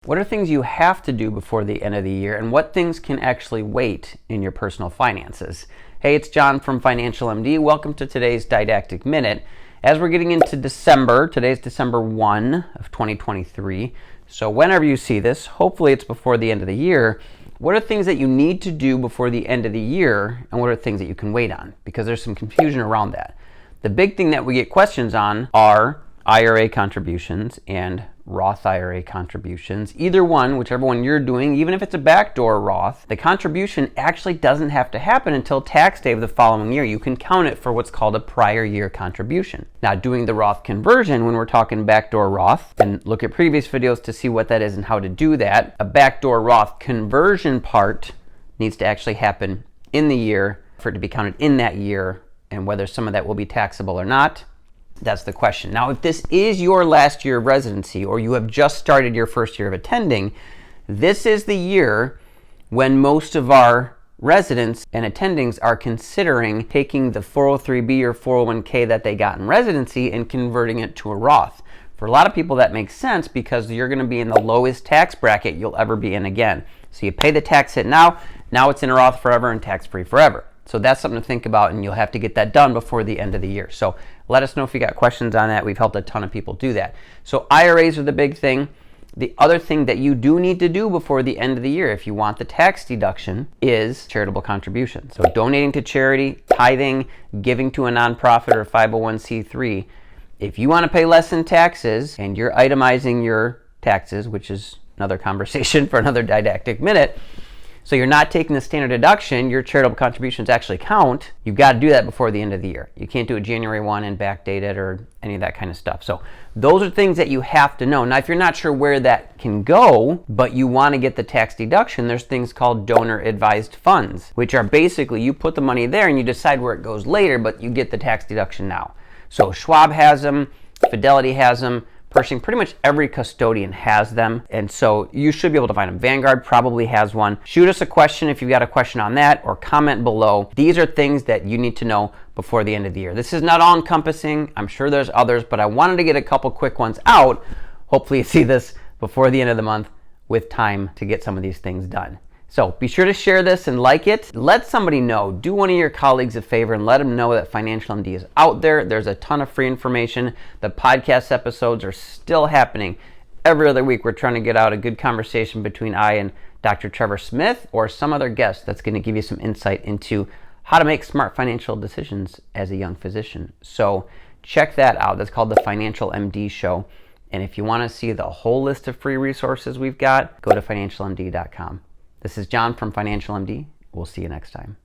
What are things you have to do before the end of the year, and what things can actually wait in your personal finances? Hey, it's John from Financial MD. Welcome to today's Didactic Minute. As we're getting into December, today's December 1 of 2023. So whenever you see this, hopefully it's before the end of the year. What are things that you need to do before the end of the year, and what are things that you can wait on? Because there's some confusion around that. The big thing that we get questions on are IRA contributions and Roth IRA contributions. Either one, whichever one you're doing, even if it's a backdoor Roth, the contribution actually doesn't have to happen until tax day of the following year. You can count it for what's called a prior year contribution. Now, doing the Roth conversion, when we're talking backdoor Roth, and look at previous videos to see what that is and how to do that, a backdoor Roth conversion part needs to actually happen in the year for it to be counted in that year, and whether some of that will be taxable or not. That's the question. Now, if this is your last year of residency, or you have just started your first year of attending, this is the year when most of our residents and attendings are considering taking the 403B or 401k that they got in residency and converting it to a Roth. For a lot of people, that makes sense because you're going to be in the lowest tax bracket you'll ever be in again. So you pay the tax hit now it's in a Roth forever and tax-free forever. So that's something to think about, and you'll have to get that done before the end of the year. So let us know if you got questions on that. We've helped a ton of people do that. So IRAs are the big thing. The other thing that you do need to do before the end of the year, if you want the tax deduction, is charitable contributions. So donating to charity, tithing, giving to a nonprofit or 501c3. If you want to pay less in taxes and you're itemizing your taxes, which is another conversation for another didactic minute, so you're not taking the standard deduction, your charitable contributions actually count. You've got to do that before the end of the year. You can't do it January 1 and backdate it or any of that kind of stuff. So those are things that you have to know. Now, if you're not sure where that can go, but you want to get the tax deduction, there's things called donor advised funds, which are basically you put the money there and you decide where it goes later, but you get the tax deduction now. So Schwab has them, Fidelity has them, Pershing, pretty much every custodian has them, and so you should be able to find them. Vanguard probably has one. Shoot us a question if you've got a question on that, or comment below. These are things that you need to know before the end of the year. This is not all encompassing. I'm sure there's others, but I wanted to get a couple quick ones out. Hopefully you see this before the end of the month with time to get some of these things done. So be sure to share this and like it. Let somebody know. Do one of your colleagues a favor and let them know that Financial MD is out there. There's a ton of free information. The podcast episodes are still happening. Every other week, we're trying to get out a good conversation between I and Dr. Trevor Smith or some other guest that's going to give you some insight into how to make smart financial decisions as a young physician. So check that out. That's called the Financial MD Show. And if you want to see the whole list of free resources we've got, go to financialmd.com. This is John from Financial MD. We'll see you next time.